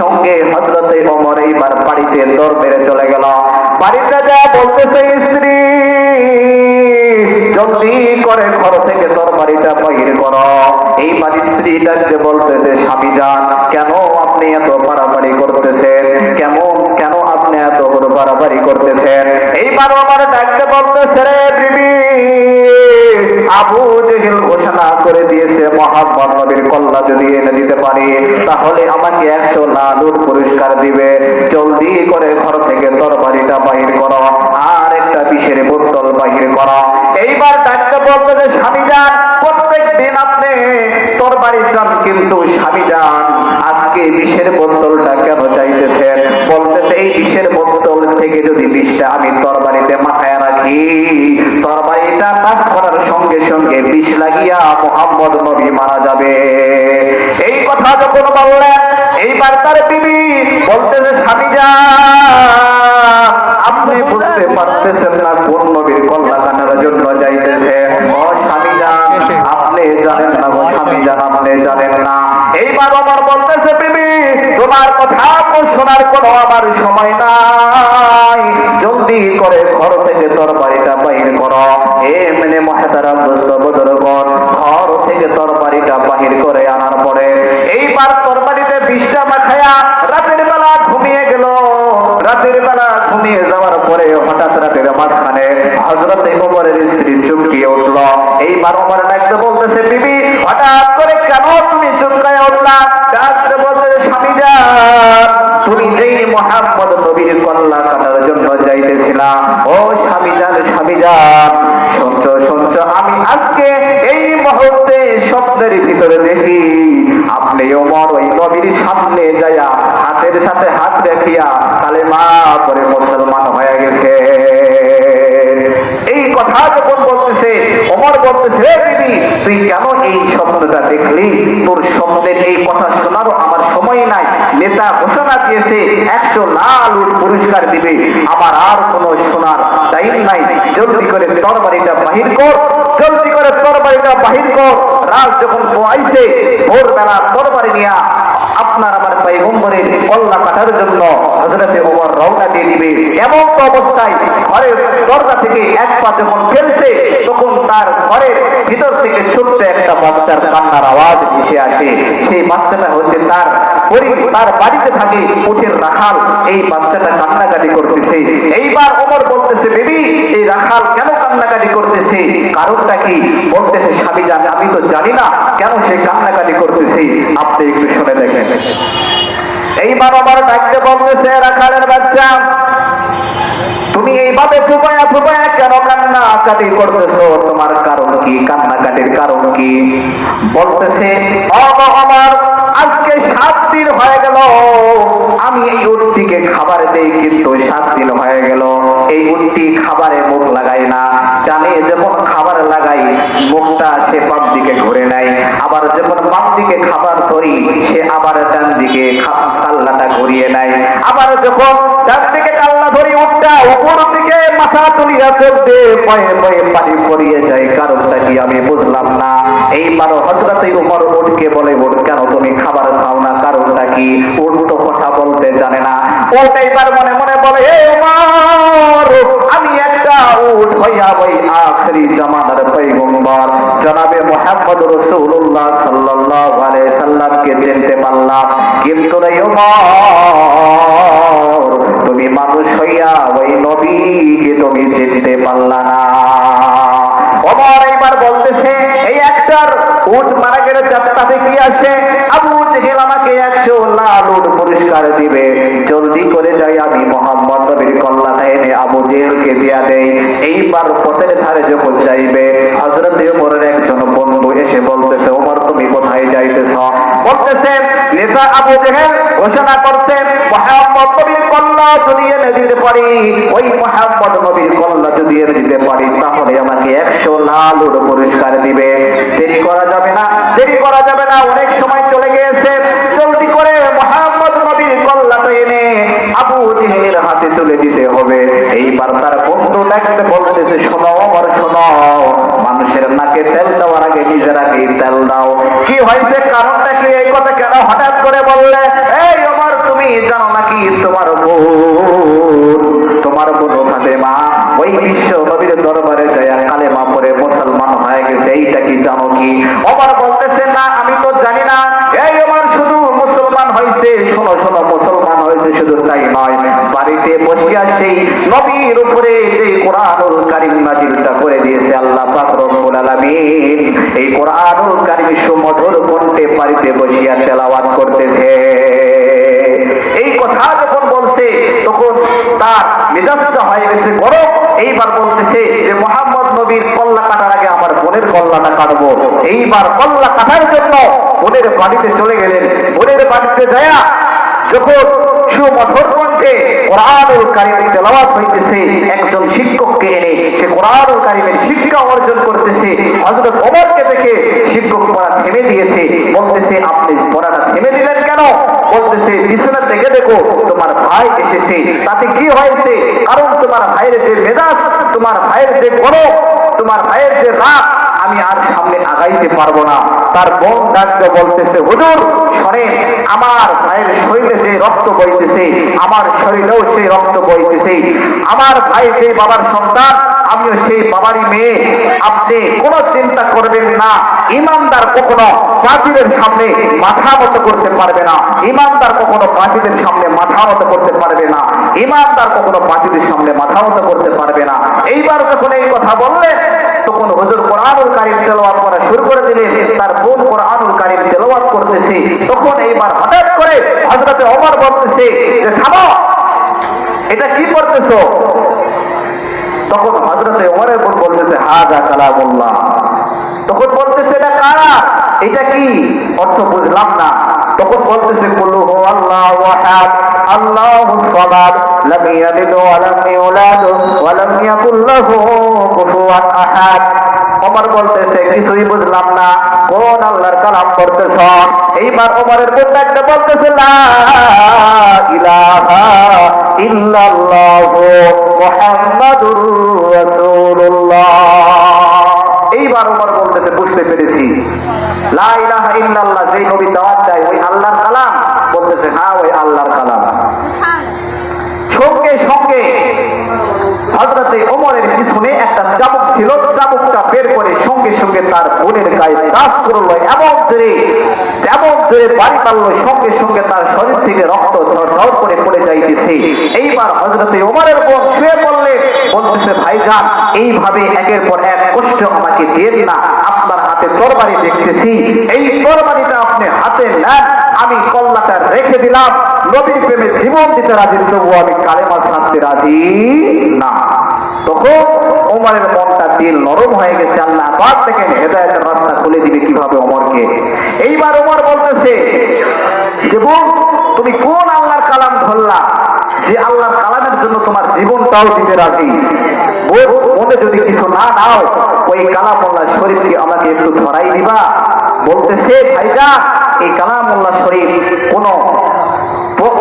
সঙ্গে হযরতে ওমর এইবার বাড়িতে দৌড় মেরে চলে গেল। বাড়িতে যা বলতেছে স্ত্রী, জলদি করে ঘর থেকে তরবারিটা বাহির করো। এইবার স্ত্রী ডাকতে বলতেছে, স্বামী যান, কেন আপনি এত বাড়াবাড়ি করতেছেন? কেন আপনি এত বাড়াবাড়ি করতেছেন? এইবার আমার ডাকতে বলতেছে, রে বিবি, আবু জেহেল ঘোষণা করে দিয়েছে মুহাম্মদ নবীর কল্লা যদি এনে দিতে পারি তাহলে আমাকে 100 লাখ পুরস্কার দিবে। জলদি করে ঘর থেকে তরবারিটা বাহির করো আর একটা বিষের বোতল বাহির করো। এইবার ডাকতে বলতেছে, স্বামী যান, প্রত্যেক দিন আপনি তরবারি চান, কিন্তু স্বামী যান আজকে বিষের বোতলটা কেন চাইতেছেন? বলতেছে, এই বিষের বোতল থেকে যদি বিষটা আমি তরবারিতে মাথায় রাখি, তরবারিটা কাজ করার সঙ্গে সঙ্গে বিষ লাগিয়া মুহাম্মদ নবী মারা যাবে। এই কথা যখন বললেন, এইবার তার বিবি বলতেছে, স্বামী যান, আপনি বুঝতে পারতেছেন না কোন নবীর কল্লা কাটার জন্য যাইতেছে। ও স্বামী যান, আপনি জানেন না, ও স্বামী যান, আপনি জানেন না। এইবার আমার বলতেছে, বিবি, তোমার কথা শোনার কোনো আমার সময় নাই, জলদি করে ঘর থেকে তরবারিটা বাহির করো। এমনি মুহতারাম দোস্ত বুজুর্গগণ, ঘর থেকে তরবারিটা বাহির করে আনার পরে এইবার তরবারিতে বিষটা মাখায়া রাতের বেলা ঘুমিয়ে গেল। রাতের বেলা ঘুমিয়ে যাওয়ার পরে হঠাৎ রাতের মাঝখানে হযরত ওমরের স্ত্রী চমকিয়ে উঠল। এইবার ওমর ডাকতে বলতেছে, বিবি, হঠাৎ করে কেন তুমি চমকায় উঠলা? ডাকতে বলতেছে, স্বামী যান, তুমি যেই মুহাম্মদ নবীর কল্লা কাটার জন্য যাইতেছিলা, ও স্বামী যান, স্বামী যান, শুনছো, আমি আজকে এই মুহূর্তে স্বপ্নের ভিতরে দেখি আপনি ওমর ওই নবীর সামনে যায়া হাতের সাথে হাত রাখিয়া কালেমা পড়ে মুসলমান হয়ে গেছে। এই কথা যখন বলতেছে, ওমর বলতেছে, হে বিবি, তুই কেন এই স্বপ্নটা দেখলি? তোর স্বপ্নের এই কথা শোনারও আমার সময় নাই। নেতা ঘোষণা দিয়েছে 100 লাখ পুরস্কার দিবে, আমার আর কোনো শোনার টাইম নাই। জলদি করে তরবারিটা বাহির কর, জলদি করে তরবারিটা বাহির কর। রাত যখন পোয়াইছে, ভোরবেলা তরবারি নিয়া আপনার আমার পয়গম্বরের কল্লা কাটার জন্য হযরতে ওমর রওনা দিয়ে দিবে। এমন তো অবস্থায় ঘরের দরজা থেকে এক পা যখন ফেলছে, তখন তার ঘরের ভিতর থেকে ছোট্ট একটা বাচ্চার কান্নার আওয়াজ ভেসে আসে। সেই বাচ্চাটা হচ্ছে তার বাড়িতে থাকে উঠের রাখাল। এই বাচ্চাটা কান্নাকাটি করতেছে। এইবার ওমর বলতেছে, বেবি, এই রাখাল কেন কান্নাকাটি করতেছে? কারণটা কি? বলতেছে, স্বামী জান, আমি তো জানি না কেন সে কান্নাকাটি করতেছে, আপনি একটু শুনে দেখেন। এইবার আমার ডাকতে বলতেছে, রাখালের বাচ্চা, তুমি এইভাবে ফুপায়া কেন কান্নাকাটি করতেছো? তোমার কারণ কি? কান্নাকাটির কারণ কি? বলতেছে, আমার আজকে 7 দিন হয়ে গেল আমি এই উটটিকে খাবার দেই, কিন্তু 7 দিন হয়ে গেল এই উটটি খাবারে মুখ লাগায় না। জানে যখন খাবার লাগাই মুখটা সে বাম দিকে ঘুরে নেয়, আবার যখন বাম দিকে খাবার ধরি সে আবার ডান দিকে কাল্লাটা ঘুরিয়ে নেয়, আবার যখন ডান দিকে কাল্লা ধরি উটটা উপর দিকে মাথা তুলিয়া চলতে ভয়ে ভয়ে পানি পড়িয়ে যায়। কারণটা কি আমি বুঝলাম না। এইবার হযরত ওমর উটকে বলে, উট কেন তুমি খাবার খাও না? কারণটা কি? উট তো কথা বলতে জানে না। উট এইবার মনে মনে বলে, হে ওমর, আমি একটা উট হইয়া ওই আখিরি জামানার পয়গম্বর জনাবে মুহাম্মদ রাসূলুল্লাহ সাল্লাল্লাহু আলাইহি সাল্লামকে চিনতে পারলাম, কিন্তু রে ওমর, তুমি মানুষ হইয়া ওই নবীকে তুমি চিনতে পারলা না। ওমর এইবার বলতেছে, এই একটার উট মারা গেলে যাত্রাতে কি আসে? আবু জেহেল আমাকে 100 লাখ উট পুরস্কার দিবে। জলদি করে যাই আমি মুহাম্মদ নবীর কল্লাটা এনে আবু জেহেলকে দিয়া দেই। এইবার পথের ধারে যখন যাইবে, হযরত ওমরের একজন বন্ধু এসে বলতেছে, ওমর তুমি কোথায় যাইতেছ? বলতেছে, নেতা আবু জেহেল ঘোষণা করছে মুহাম্মদ নবীর কল্লা যদি এনে দিতে পারি, ওই মুহাম্মদ নবীর কল্লা যদি এনে দিতে পারি তাহলে আমাকে 100 লাখ পুরস্কার দিবে। দেরি করা যাবে না, দেরি করা যাবে না, অনেক সময় চলে গিয়েছে। জলদি করে মুহাম্মদ নবীর কল্লাটা এনে আবু জেহেলের হাতে তুলে দিতে হবে। এইবার তার বন্ধু ডাকতে বলতেছে, শোনো ওমর, শোনো, মানুষের নাকে তেল দেওয়ার আগে নিজের আগেই তেল দাও। কি হয়েছে? কারণটা কি? এই কথা কেন হঠাৎ করে বললে? এই ওমর, তুমি জানো নাকি তোমার বোন ফাতেমা ওই বিশ্ব নবীর দরবারে যায় কালেমা পড়ে মুসলমান হয়ে গেছে, এইটা কি জানো কি? ওমর বলতেছে না আমি তো জানি না। এই ওমর শুধু মুসলমান হয়েছে, শোনো শোনো, মুসলমান হয়েছে শুধু তাই নয়, বাড়িতে বসিয়া সেই নবীর উপরে যে কোরআনুল কারীম নাযিলটা করে দিয়েছে আল্লাহ পাক রব্বুল আলামিন, এই কোরআনুল কারীম সুমধুর কণ্ঠে বাড়িতে বসিয়া তেলাওয়াত করতেছে। এই কথা যখন বলছে তখন তার মেজাজটা হয়ে গেছে গরম। এইবার বলতেছে যে মুহাম্মদ নবীর কল্লা কাটার আগে আমার বোনের কল্লাটা কাটবো। এইবার কল্লা কাটার জন্য বোনের বাড়িতে চলে গেলেন। বোনের বাড়িতে যায়া যখন সুমধুর কণ্ঠে কোরআনুল কারীম তেলাওয়াত হইতেছে, একজন শিক্ষককে এনে সে কোরআনুল কারীমের শিক্ষা অর্জন করতেছে। হযরত ওমরকে দেখে শিক্ষক পড়া থেমে দিয়েছে। বলতেছে আপনি পড়াটা থেমে দিলেন কেন? বলতেছে পিছনে থেকে দেখো তোমার ভাই এসেছে, তাতে কি হয়েছে? কারণ তোমার ভাইয়ের যে মেজাজ, তোমার ভাইয়ের যে গরম, তোমার ভাইয়ের যে রাগ, আমি আর সামনে আগাইতে পারবো না। তার বোন ডাকতে বলতেছে হুজুর শোনেন, আমার ভাইয়ের শরীরে যে রক্ত বইতেছে আমার শরীরেও সেই রক্ত বইতেছে। আমার ভাই যে বাবার সন্তান, আমিও সেই বাবারই মেয়ে। আপনি কোনো চিন্তা করবেন না। ইমানদার কখনো বাতিলের সামনে মাথা নত করতে পারবে না। ইমানদার কখনো বাতিলের সামনে মাথা নত করতে পারবে না। ইমানদার কখনো বাতিলের সামনে মাথা নত করতে পারবে না। এইবার যখন এই কথা বললেন তখন হুজুর কোরআনুল কারীম তেলাওয়াত করা শুরু করে দিলেন। তার বোন কোরআনুল কারীম তেলাওয়াত করতেছে। তখন এইবার হঠাৎ করে হযরত ওমর বলতেছে যে থামো, এটা কি করতেছো? তখন হযরত ওমরের বোন বলতেছে হাযা কালামুল্লাহ। তখন বলতেছে এটা কারা, এটা কি? অর্থ বুঝলাম না। তখন বলতেছে কুল হুয়াল্লাহু আহাদ আল্লাহুস সামাদ লাম ইয়ালিদ ওয়া লাম ইউলাদ ওয়া লাম ইয়াকুল লাহু কুফুয়ান আহাদ। ওমর বলতেছে কিছুই বুঝলাম না, কোন আল্লাহর কালাম পড়তেছ? এইবার ওমরের বোন একটা বলতেছে লা ইলাহা ইল্লাল্লাহু মুহাম্মাদুর রাসূলুল্লাহ। এইবার ওমর বলতেছে বুঝতে পেরেছি, লা ইলাহা ইল্লাল্লাহ যে নবী দাওয়াত দেয় ওই আল্লাহর কালাম? বলতেছে হ্যাঁ ওই আল্লাহর কালাম। সঙ্গে সঙ্গে হযরতে ওমরের পিছনে একটা চাবুক ছিল, চাবুকটা বের করে সঙ্গে সঙ্গে তার বোনের গায়ে দাস করলো, এমন জোরে বাড়ি মারলো, সঙ্গে সঙ্গে তার শরীর থেকে রক্ত ঝরঝর করে পড়ে যাইতেছে। এইবার হযরতে ওমরের বোন শুয়ে পড়লে বলতেছে ভাইজান এইভাবে একের পর এক কষ্ট আমাকে দিয়েন না, আপনার হাতে তরবারি দেখতেছি, এই তরবারিটা আপনি হাতে নেন, আমি কল্লাটা রেখে দিলাম। নবীর প্রেমে জীবন দিতে রাজি, তবুও আমি কালেমা ছাড়তে রাজি না। তখন ওমরের মনটা দিল নরম হয়ে গেছে। আল্লাহ পাক দেখেন হেদায়েতের রাস্তা খুলে দিবে কিভাবে ওমরকে। এইবার ওমর বলতেছে যে বোন তুমি কোন আল্লাহর কালাম ধরলা যে আল্লাহর কালামের জন্য তোমার জীবনটাও দিতে রাজি? মনে যদি কিছু না নাও ওই কালামুল্লাহ শরীফকে আমাকে একটু ধরাই দিবা। বলতেছে ভাইজান এই কালামুল্লাহ শরীফ কোন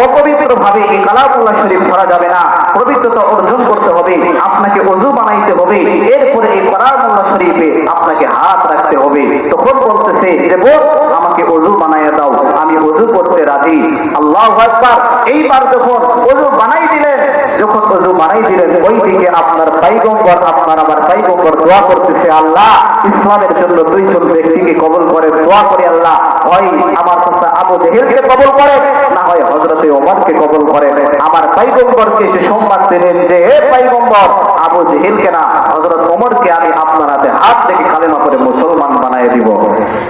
অপবিত্র ভাবে এই কালামুল্লাহ শরীফ ধরা যাবে না, পবিত্রতা অর্জন করতে হবে, আপনাকে ওযু বানাইতে হবে, এরপরে এই কালামুল্লাহ শরীফে আপনাকে হাত রাখতে হবে। তখন বলতেছে যে বোন আমাকে ওযু বানাইয়া দাও, আমি ওযু করতে রাজি। আল্লাহু আকবার। এইবার যখন ওযু বানাই দিলেন, যখন ওযু বানাই দিলেন ওইদিকে আপনার পয়গম্বর, আপনার আমার পয়গম্বর দোয়া করতেছে আল্লাহ ইসলামের জন্য দুইজন ব্যক্তিকে কবুল করে, দোয়া করে আল্লাহ হয় আমার চাচা আবু জেহেলকে কবুল করে, না হয় হযরতে ওমরকে কবুল করে। আমার পয়গম্বরকে সে সংবাদ দিলেন যে হে পয়গম্বর আবু জেহেলকে না হযরত ওমরকে আমি আপনার হাতে হাত রেখে কালেমা করে মুসলমান বানিয়ে দিব।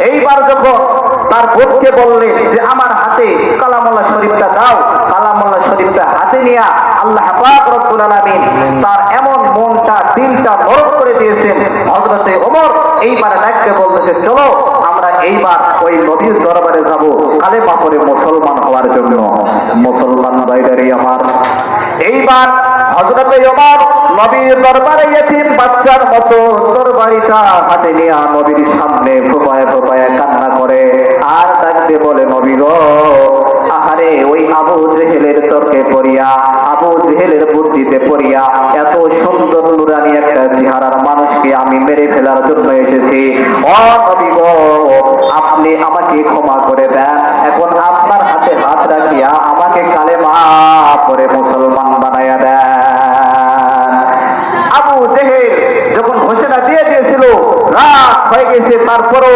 এইবার যখন তার বোনকে বললেন যে আমার হাতে কালামুল্লাহ শরীফটা দাও, কালামুল্লাহ শরীফটা হাতে নিয়ে আল্লাহ পাক রব্বুল আলামিন তার এমন মনটা দিলটা নরম করে দিয়েছেন। হযরতে ওমর এইবার ডাকতে বলতেছে চলো আমরা এইবার ওই নবীর দরবারে যাব কালেমা পড়ে মুসলমান হওয়ার জন্য। মুসলমান ভাইদের আমার এইবার হযরতে ওমর নবীর দরবারে ইতিম বাচ্চার মতো তরবারিটা হাতে নিয়ে নবীর সামনে ফোপায় ফোপায় কান্না করে আর ডাকতে বলে নবী গো, আহারে ওই আবু জেহেলের চরকে পড়িয়া, আবু জেহেলের বুদ্ধিতে পড়িয়া এত সুন্দর নুরানি একটা চেহারার মানুষকে আমি মেরে ফেলার জন্য এসেছি। ও নবী গো আপনি আমাকে ক্ষমা করে দেন, এখন আপনার হাতে হাতে হাত রাখিয়া আমাকে কালেমা পড়ে মুসলমান বানাইয়া দেন। আবু জেহেল যখন ঘোষণা দিয়ে দিয়েছিল, রাত হয়ে গেছে, তারপরও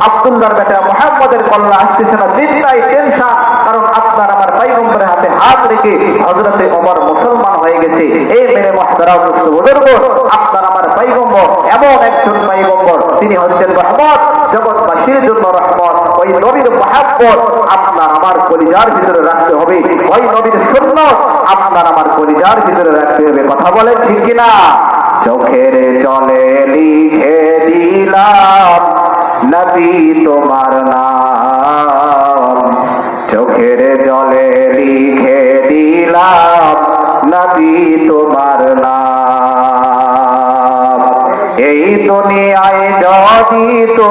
আব্দুল্লাহর বেটা মুহাম্মদের কল্লা আসতেছে না, চিন্তায় টেনশন, কারণ আপনার আমার পয়গম্বরের হাতে হাত রেখে হযরতে ওমর মুসলমান হয়ে গেছে। এই মেরে মুহতারাম বুজুর্গ, আপনার আমার পয়গম্বর এমন একজন পয়গম্বর, তিনি হচ্ছেন রহমত, জগৎবাসীর জন্য রহমত। ওই নবীর মুহাব্বত আপনার আমার কলিজার ভিতরে রাখতে হবে, ওই নবীর সুন্নাত আপনার আমার কলিজার ভিতরে রাখতে হবে। কথা বলেন ঠিক কিনা? চোখের জলে লিখে দিলাম নবী তোমার নাম, চোখের জলে লিখে দিলাম নবী তোমার নাম। এই দুনিয়ায় যদি তো